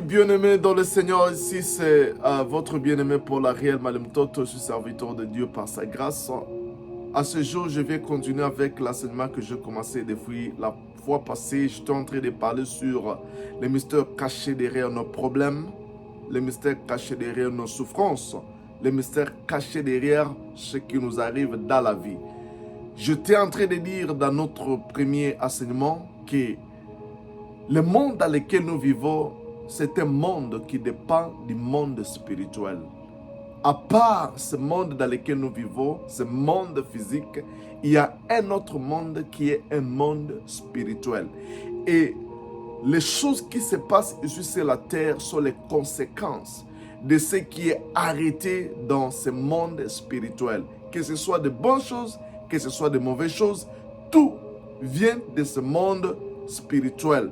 Bien-aimé dans le Seigneur, ici c'est votre bien-aimé Paul Ariel Malemtoto, je suis serviteur de Dieu par sa grâce. À ce jour, je vais continuer avec l'enseignement que j'ai commencé depuis la fois passée. J'étais en train de parler sur les mystères cachés derrière nos problèmes, les mystères cachés derrière nos souffrances, les mystères cachés derrière ce qui nous arrive dans la vie. J'étais en train de dire dans notre premier enseignement que le monde dans lequel nous vivons, c'est un monde qui dépend du monde spirituel. À part ce monde dans lequel nous vivons, ce monde physique, il y a un autre monde qui est un monde spirituel. Et les choses qui se passent ici sur la terre sont les conséquences de ce qui est arrêté dans ce monde spirituel. Que ce soit de bonnes choses, que ce soit de mauvaises choses, tout vient de ce monde spirituel.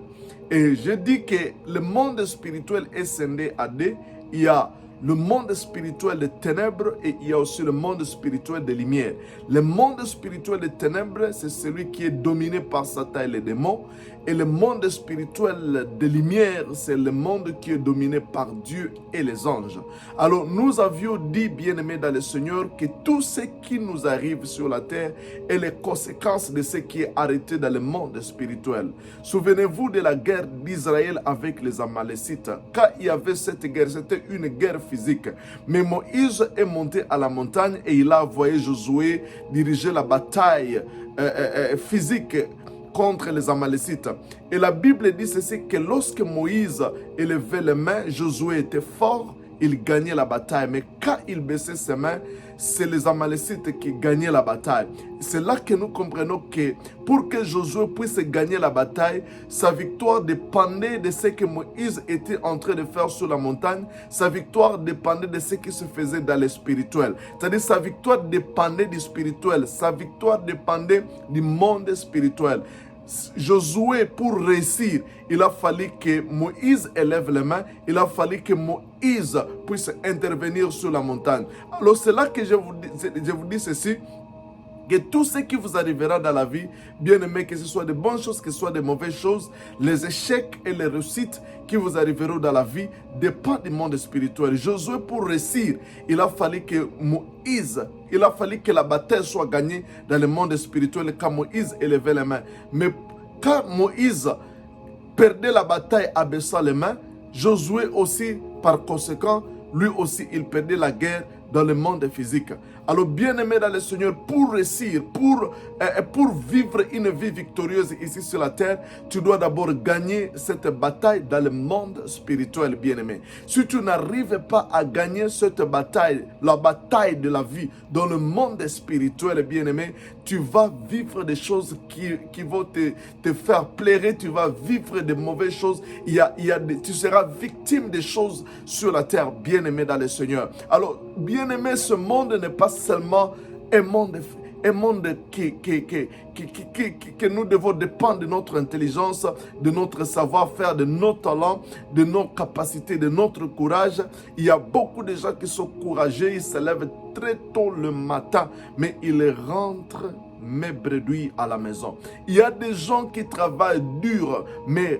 Et je dis que le monde spirituel est scindé à deux. Il y a le monde spirituel des ténèbres et il y a aussi le monde spirituel des lumières. Le monde spirituel des ténèbres, c'est celui qui est dominé par Satan et les démons. Et le monde spirituel des lumières, c'est le monde qui est dominé par Dieu et les anges. Alors, nous avions dit, bien-aimés dans le Seigneur, que tout ce qui nous arrive sur la terre est les conséquences de ce qui est arrêté dans le monde spirituel. Souvenez-vous de la guerre d'Israël avec les Amalécites. Quand il y avait cette guerre, c'était une guerre physique. Mais Moïse est monté à la montagne et il a envoyé Josué diriger la bataille physique contre les Amalécites. Et la Bible dit ceci, que lorsque Moïse élevait les mains, Josué était fort, il gagnait la bataille. Mais quand il baissait ses mains, c'est les Amalécites qui gagnaient la bataille. C'est là que nous comprenons que pour que Josué puisse gagner la bataille, sa victoire dépendait de ce que Moïse était en train de faire sur la montagne. Sa victoire dépendait de ce qui se faisait dans le spirituel. C'est-à-dire sa victoire dépendait du spirituel. Sa victoire dépendait du monde spirituel. Josué, pour réussir, il a fallu que Moïse élève les mains, il a fallu que Moïse puisse intervenir sur la montagne. Alors c'est là que je vous dis ceci, que tout ce qui vous arrivera dans la vie, bien aimé, que ce soit de bonnes choses, que ce soit de mauvaises choses, les échecs et les réussites qui vous arriveront dans la vie dépendent du monde spirituel. Josué, pour réussir, il a fallu que la bataille soit gagnée dans le monde spirituel quand Moïse élevait les mains. Mais quand Moïse perdait la bataille à baissant les mains, Josué aussi, par conséquent, lui aussi, il perdait la guerre dans le monde physique. Alors, bien-aimé dans le Seigneur, pour réussir, pour vivre une vie victorieuse ici sur la terre, tu dois d'abord gagner cette bataille dans le monde spirituel, bien-aimé. Si tu n'arrives pas à gagner cette bataille, la bataille de la vie dans le monde spirituel, bien-aimé, tu vas vivre des choses qui vont te faire pleurer, tu vas vivre de mauvaises choses, tu seras victime des choses sur la terre, bien-aimé dans le Seigneur. Alors, bien-aimé, ce monde n'est pas seulement un monde que nous devons dépendre de notre intelligence, de notre savoir-faire, de nos talents, de nos capacités, de notre courage. Il y a beaucoup de gens qui sont courageux, ils se lèvent très tôt le matin, mais ils rentrent mes bredouilles à la maison. Il y a des gens qui travaillent dur, mais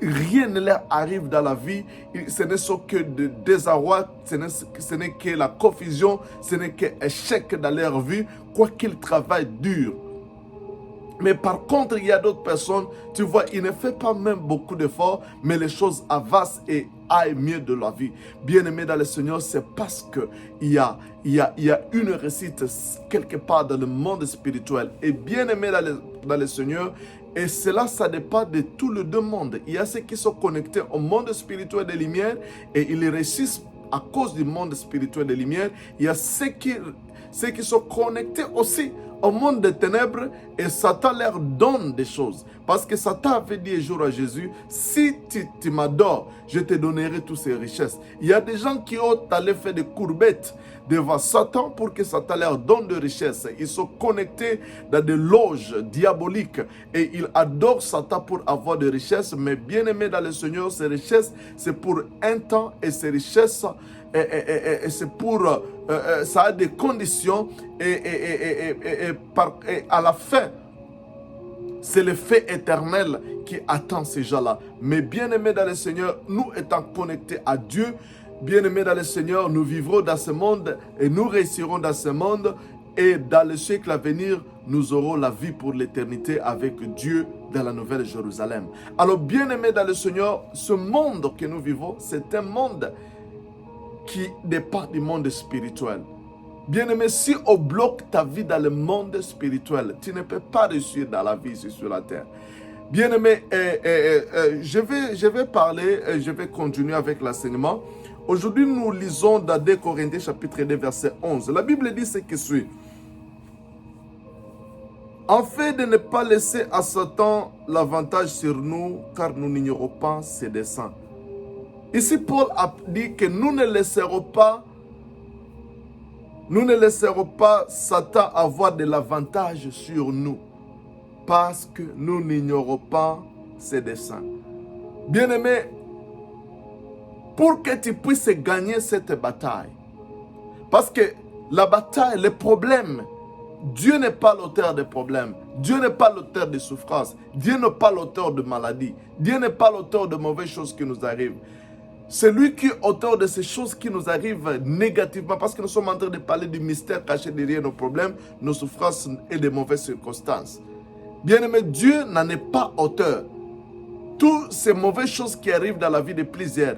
rien ne leur arrive dans la vie, ce n'est que de désarroi, ce n'est que la confusion, ce n'est que échec dans leur vie, quoi qu'ils travaillent dur. Mais par contre, il y a d'autres personnes, tu vois, ils ne font pas même beaucoup d'efforts, mais les choses avancent et aillent mieux de la vie. Bien-aimé dans le Seigneur, c'est parce qu'il y a une réussite quelque part dans le monde spirituel. Et bien-aimé dans le Seigneur, et cela, ça dépend de tout le deux mondes. Il y a ceux qui sont connectés au monde spirituel des lumières et ils réussissent à cause du monde spirituel des lumières. Il y a ceux qui sont connectés aussi au monde des ténèbres et Satan leur donne des choses. Parce que Satan avait dit un jour à Jésus, si tu m'adores, je te donnerai toutes ces richesses. Il y a des gens qui ont allé faire des courbettes devant Satan pour que Satan leur donne des richesses. Ils sont connectés dans des loges diaboliques et ils adorent Satan pour avoir des richesses. Mais bien aimé dans le Seigneur, ces richesses, c'est pour un temps et ces richesses, et c'est pour, ça a des conditions et à la fin, C'est le fait éternel qui attend ces gens-là. Mais bien-aimés dans le Seigneur, nous étant connectés à Dieu, bien-aimés dans le Seigneur, nous vivrons dans ce monde et nous réussirons dans ce monde. Et dans le siècle à venir, nous aurons la vie pour l'éternité avec Dieu dans la Nouvelle Jérusalem. Alors, bien-aimés dans le Seigneur, ce monde que nous vivons, c'est un monde qui dépend du monde spirituel. Bien-aimé, si on bloque ta vie dans le monde spirituel, tu ne peux pas réussir dans la vie ici sur la terre. Bien-aimé, je vais parler, je vais continuer avec l'enseignement. Aujourd'hui, nous lisons dans 2 Corinthiens chapitre 2, verset 11. La Bible dit ce qui suit. En fait de ne pas laisser à Satan l'avantage sur nous, car nous n'ignorons pas ses desseins. Ici, Paul a dit que nous ne laisserons pas Satan avoir de l'avantage sur nous, parce que nous n'ignorons pas ses desseins. Bien-aimé, pour que tu puisses gagner cette bataille, parce que la bataille, le problème, Dieu n'est pas l'auteur des problèmes. Dieu n'est pas l'auteur des souffrances. Dieu n'est pas l'auteur de maladies. Dieu n'est pas l'auteur de mauvaises choses qui nous arrivent. C'est lui qui est auteur de ces choses qui nous arrivent négativement, parce que nous sommes en train de parler du mystère caché derrière nos problèmes, nos souffrances et des mauvaises circonstances. Bien-aimé, Dieu n'en est pas auteur. Toutes ces mauvaises choses qui arrivent dans la vie de plusieurs,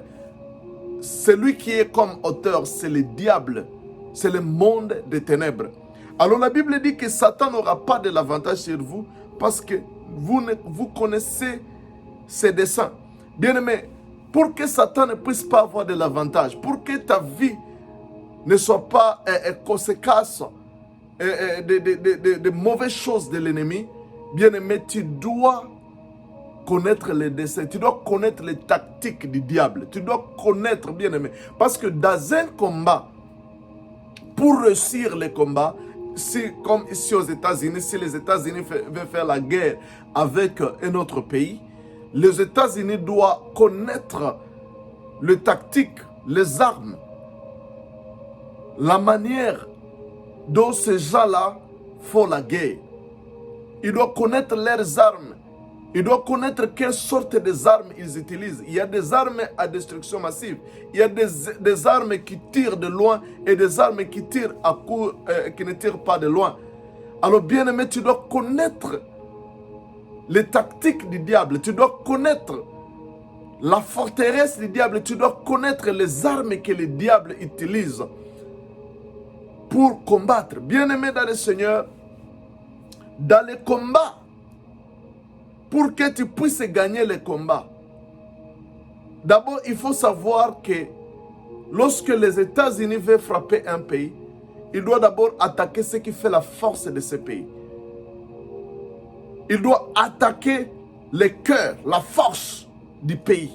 celui qui est comme auteur, c'est le diable, c'est le monde des ténèbres. Alors la Bible dit que Satan n'aura pas de l'avantage sur vous parce que vous connaissez ses desseins. Bien-aimé, pour que Satan ne puisse pas avoir de l'avantage, pour que ta vie ne soit pas conséquence de mauvaises choses de l'ennemi, bien-aimé, tu dois connaître les desseins, tu dois connaître les tactiques du diable, tu dois connaître, bien-aimé, parce que dans un combat, pour réussir les combats, comme ici aux États-Unis, si les États-Unis veulent faire la guerre avec un autre pays, les États-Unis doivent connaître les tactiques, les armes, la manière dont ces gens-là font la guerre. Ils doivent connaître leurs armes. Ils doivent connaître quelle sorte d'armes ils utilisent. Il y a des armes à destruction massive. Il y a des armes qui tirent de loin et des armes qui tirent à court, qui ne tirent pas de loin. Alors bien aimé, tu dois connaître les tactiques du diable. Tu dois connaître la forteresse du diable. Tu dois connaître les armes que le diable utilise pour combattre. Bien aimé dans le Seigneur, dans les combats, pour que tu puisses gagner les combats, d'abord, il faut savoir que lorsque les États-Unis veulent frapper un pays, ils doivent d'abord attaquer ce qui fait la force de ce pays. Ils doivent attaquer le cœur, la force du pays.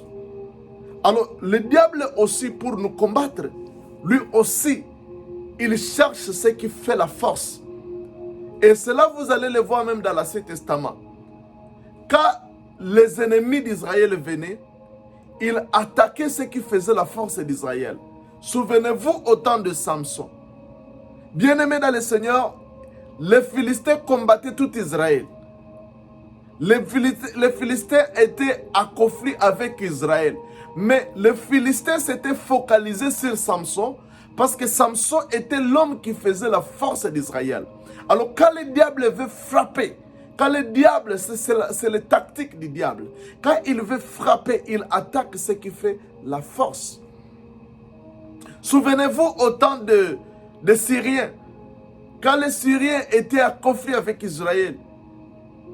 Alors, le diable aussi, pour nous combattre, lui aussi, il cherche ce qui fait la force. Et cela, vous allez le voir même dans l'Ancien Testament. Quand les ennemis d'Israël venaient, ils attaquaient ce qui faisait la force d'Israël. Souvenez-vous au temps de Samson. Bien-aimés dans le Seigneur, les Philistins combattaient tout Israël. Les Philistins étaient en conflit avec Israël. Mais les Philistins s'étaient focalisés sur Samson parce que Samson était l'homme qui faisait la force d'Israël. Alors quand le diable veut frapper, quand le diable, c'est la tactique du diable. Quand il veut frapper, il attaque ce qui fait la force. Souvenez-vous au temps des Syriens. Quand les Syriens étaient en conflit avec Israël,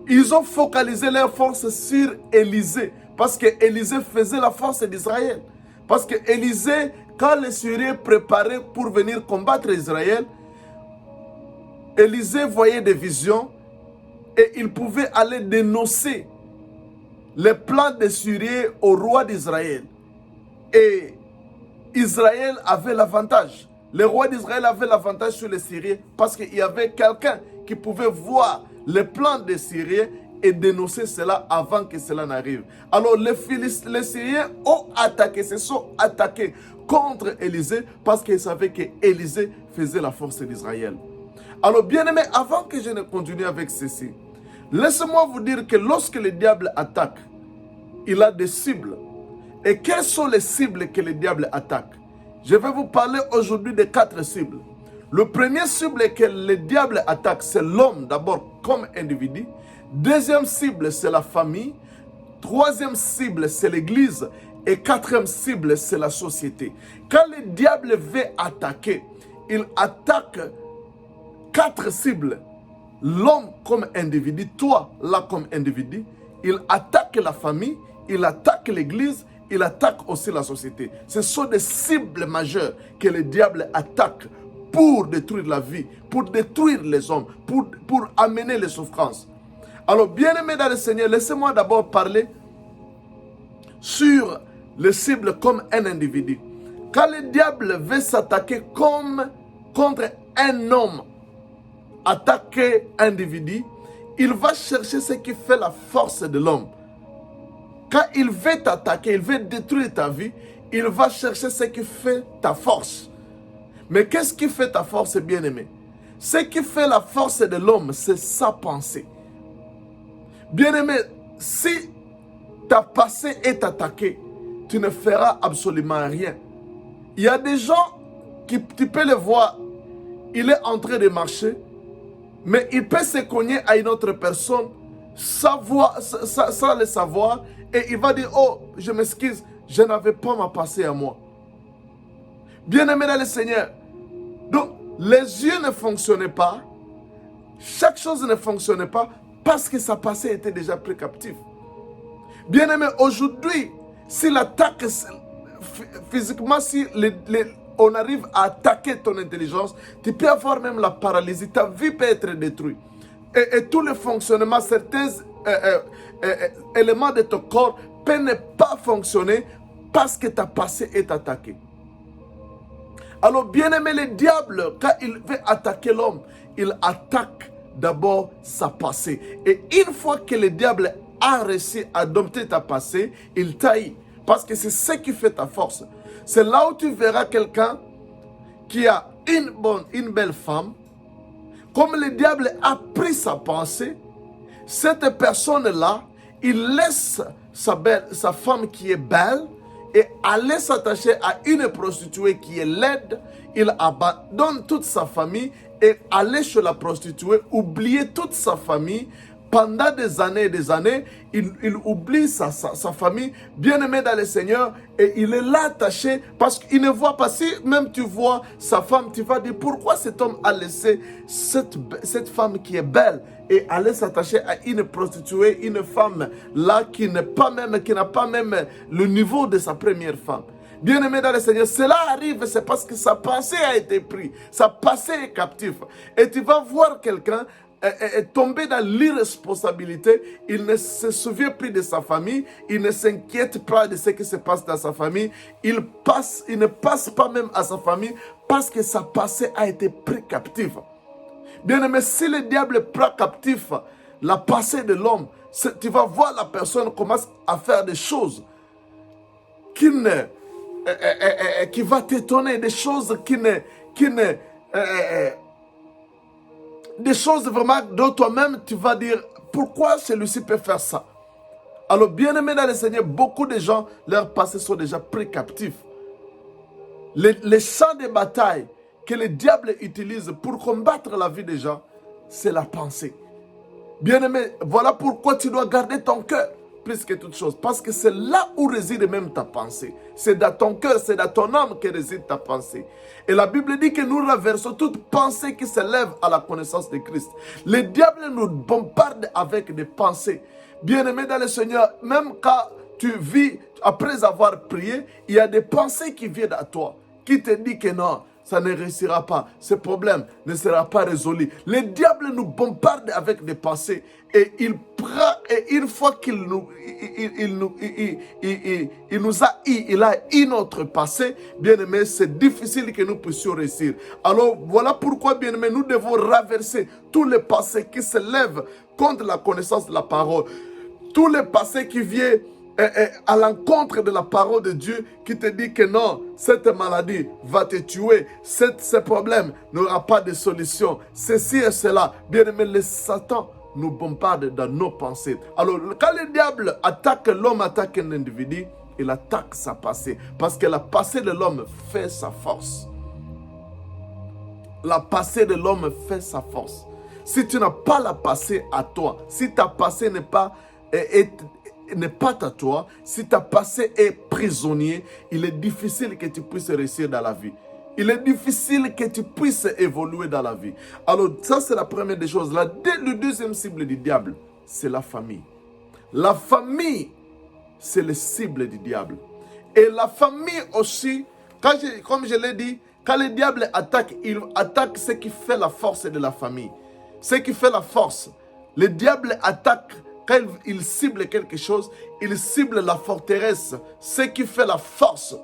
ils ont focalisé leur force sur Élisée. Parce que Élisée faisait la force d'Israël. Parce que Élisée, quand les Syriens préparaient pour venir combattre Israël, Élisée voyait des visions. Et il pouvait aller dénoncer les plans des Syriens au roi d'Israël. Et Israël avait l'avantage. Le roi d'Israël avait l'avantage sur les Syriens parce qu'il y avait quelqu'un qui pouvait voir les plans des Syriens et dénoncer cela avant que cela n'arrive. Alors les Syriens ont attaqué, se sont attaqués contre Élisée parce qu'ils savaient qu'Élisée faisait la force d'Israël. Alors bien aimé, avant que je ne continue avec ceci, Laissez-moi vous dire que lorsque le diable attaque, il a des cibles. Et quelles sont les cibles que le diable attaque? Je vais vous parler aujourd'hui de 4 cibles. Le premier cible que le diable attaque, c'est l'homme d'abord comme individu. Deuxième cible, c'est la famille. Troisième cible, c'est l'église. Et quatrième cible, c'est la société. Quand le diable veut attaquer, il attaque 4 cibles. L'homme comme individu, toi là comme individu, il attaque la famille, il attaque l'église, il attaque aussi la société. Ce sont des cibles majeures que le diable attaque pour détruire la vie, pour détruire les hommes, pour amener les souffrances. Alors, bien-aimés dans le Seigneur, laissez-moi d'abord parler sur les cibles comme un individu. Quand le diable veut s'attaquer contre un homme, attaquer un individu, il va chercher ce qui fait la force de l'homme. Quand il veut t'attaquer, il veut détruire ta vie, il va chercher ce qui fait ta force. Mais qu'est-ce qui fait ta force, bien-aimé? Ce qui fait la force de l'homme, c'est sa pensée. Bien-aimé, si ta passé est attaquée, tu ne feras absolument rien. Il y a des gens qui, tu peux les voir, il est en train de marcher, mais il peut se cogner à une autre personne sans le savoir, et il va dire, oh, je m'excuse, je n'avais pas ma passé à moi. Bien-aimé dans le Seigneur, donc les yeux ne fonctionnaient pas, chaque chose ne fonctionnait pas parce que sa passé était déjà pris captif. Bien-aimé, aujourd'hui, si l'attaque physiquement, si on arrive à attaquer ton intelligence, tu peux avoir même la paralysie, ta vie peut être détruite. Et tout le fonctionnement, certains éléments de ton corps peuvent ne pas fonctionner parce que ta passé est attaquée. Alors, bien-aimé, le diable, quand il veut attaquer l'homme, il attaque d'abord sa passé. Et une fois que le diable a réussi à dompter ta passé, il taille. Parce que c'est ce qui fait ta force. C'est là où tu verras quelqu'un qui a une belle femme. Comme le diable a pris sa pensée, cette personne-là, il laisse sa femme qui est belle et aller s'attacher à une prostituée qui est laide. Il abandonne toute sa famille et aller chez la prostituée, oublier toute sa famille. Pendant des années et des années, il oublie sa famille, bien-aimé dans le Seigneur, et il est là attaché parce qu'il ne voit pas. Si même tu vois sa femme, tu vas dire pourquoi cet homme a laissé cette femme qui est belle et aller s'attacher à une prostituée, une femme là qui n'a pas même le niveau de sa première femme. Bien-aimé dans le Seigneur, cela arrive, c'est parce que sa pensée a été prise, sa passé est captif. Et tu vas voir quelqu'un est tombé dans l'irresponsabilité, il ne se souvient plus de sa famille, il ne s'inquiète pas de ce qui se passe dans sa famille, il ne passe pas même à sa famille parce que sa passé a été pris captif. Bien-aimé, si le diable prend captif la passé de l'homme, tu vas voir la personne commence à faire des choses qui va t'étonner, des choses des choses vraiment dont toi-même tu vas dire pourquoi celui-ci peut faire ça. Alors bien aimé dans le Seigneur, beaucoup de gens, leurs passés sont déjà pris captifs. Les champs de bataille que le diable utilise pour combattre la vie des gens, c'est la pensée. Bien aimé, voilà pourquoi tu dois garder ton cœur plus que toute chose. Parce que c'est là où réside même ta pensée. C'est dans ton cœur, c'est dans ton âme que réside ta pensée. Et la Bible dit que nous renversons toute pensée qui s'élève à la connaissance de Christ. Le diable nous bombarde avec des pensées. Bien-aimé dans le Seigneur, même quand tu vis, après avoir prié, il y a des pensées qui viennent à toi, qui te disent que non, ça ne réussira pas, ce problème ne sera pas résolu. Le diable nous bombarde avec des pensées et il prend, et une fois qu'il nous a eu notre passé, bien aimé, c'est difficile que nous puissions réussir. Alors voilà pourquoi, bien aimé, nous devons renverser tous les passés qui se lèvent contre la connaissance de la parole. Tous les passés qui viennent à l'encontre de la parole de Dieu qui te dit que non, cette maladie va te tuer, ce problème n'aura pas de solution, ceci et cela. Bien aimé, le Satan nous bombarde dans nos pensées. Alors, quand le diable attaque l'homme, attaque un individu, il attaque sa passé. Parce que la passé de l'homme fait sa force. La passé de l'homme fait sa force. Si tu n'as pas la passé à toi, si ta passé n'est pas à toi, si ta passé est prisonnier, il est difficile que tu puisses réussir dans la vie. Il est difficile que tu puisses évoluer dans la vie. Alors ça c'est la première des choses. Le deuxième cible du diable, c'est la famille. La famille, c'est le cible du diable. Et la famille aussi, comme je l'ai dit, quand le diable attaque, il attaque ce qui fait la force de la famille. Ce qui fait la force. Le diable attaque, quand il cible quelque chose, il cible la forteresse, ce qui fait la force.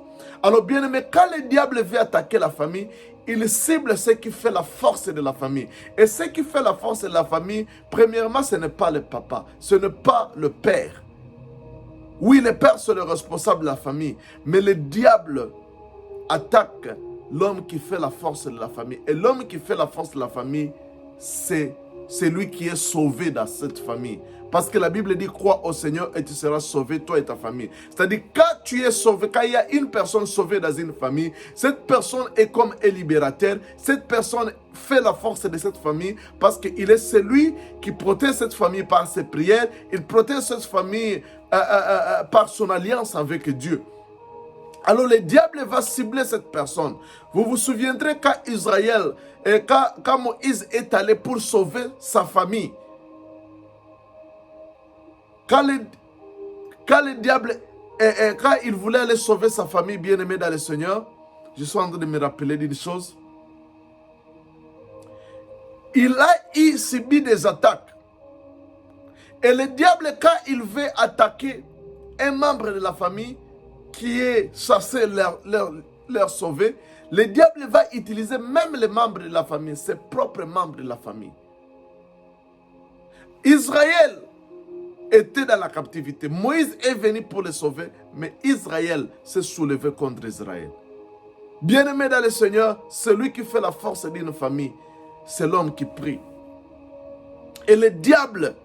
Alors bien aimé, quand le diable veut attaquer la famille, il cible ce qui fait la force de la famille. Et ce qui fait la force de la famille, premièrement, ce n'est pas le papa, ce n'est pas le père. Oui, les pères sont les responsables de la famille, mais le diable attaque l'homme qui fait la force de la famille. Et l'homme qui fait la force de la famille, c'est lui qui est sauvé dans cette famille. Parce que la Bible dit, crois au Seigneur et tu seras sauvé, toi et ta famille. C'est-à-dire, quand tu es sauvé, quand il y a une personne sauvée dans une famille, cette personne est comme un libérateur. Cette personne fait la force de cette famille parce qu'il est celui qui protège cette famille par ses prières. Il protège cette famille par son alliance avec Dieu. Alors le diable va cibler cette personne. Vous vous souviendrez quand Israël, quand Moïse est allé pour sauver sa famille. Quand le diable, quand il voulait aller sauver sa famille bien-aimée dans le Seigneur, je suis en train de me rappeler d'une chose. Il a subi des attaques. Et le diable, quand il veut attaquer un membre de la famille, qui est censé leur sauver, le diable va utiliser même les membres de la famille, ses propres membres de la famille. Israël était dans la captivité. Moïse est venu pour les sauver, mais Israël s'est soulevé contre Israël. Bien-aimé dans le Seigneur, celui qui fait la force d'une famille, c'est l'homme qui prie. Et le diable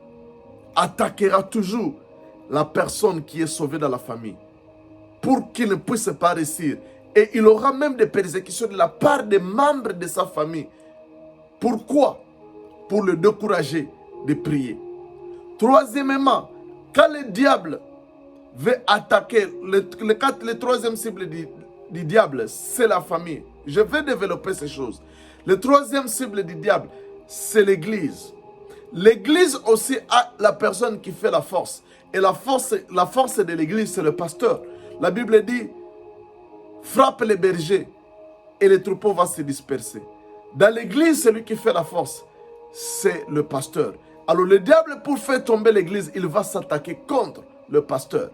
attaquera toujours la personne qui est sauvée dans la famille, pour qu'il ne puisse pas réussir. Et il aura même des persécutions de la part des membres de sa famille. Pourquoi? Pour le décourager de prier. Troisièmement, quand le diable veut attaquer, le troisième cible du diable, c'est la famille. Je vais développer ces choses. Le troisième cible du diable, c'est l'église. L'église aussi a la personne qui fait la force. Et la force de l'église, c'est le pasteur. La Bible dit, frappe les bergers et les troupeaux vont se disperser. Dans l'église, celui qui fait la force, c'est le pasteur. Alors le diable, pour faire tomber l'église, il va s'attaquer contre le pasteur.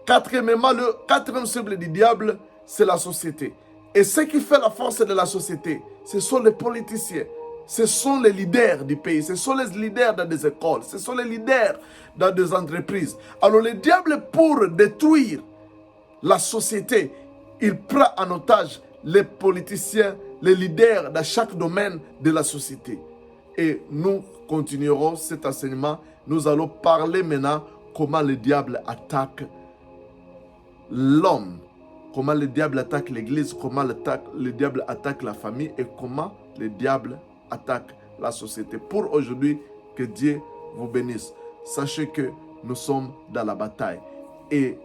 Quatrièmement, le quatrième cible du diable, c'est la société. Et ce qui fait la force de la société, ce sont les politiciens. Ce sont les leaders du pays, ce sont les leaders dans des écoles, ce sont les leaders dans des entreprises. Alors le diable, pour détruire la société, il prend en otage les politiciens, les leaders dans chaque domaine de la société. Et nous continuerons cet enseignement. Nous allons parler maintenant comment le diable attaque l'homme, comment le diable attaque l'église, comment le diable attaque la famille et comment le diable attaque la société. Pour aujourd'hui, que Dieu vous bénisse. Sachez que nous sommes dans la bataille et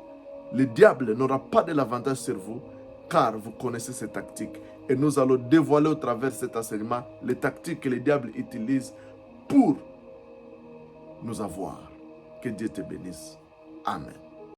le diable n'aura pas de l'avantage sur vous car vous connaissez ses tactiques. Et nous allons dévoiler au travers de cet enseignement les tactiques que le diable utilise pour nous avoir. Que Dieu te bénisse. Amen.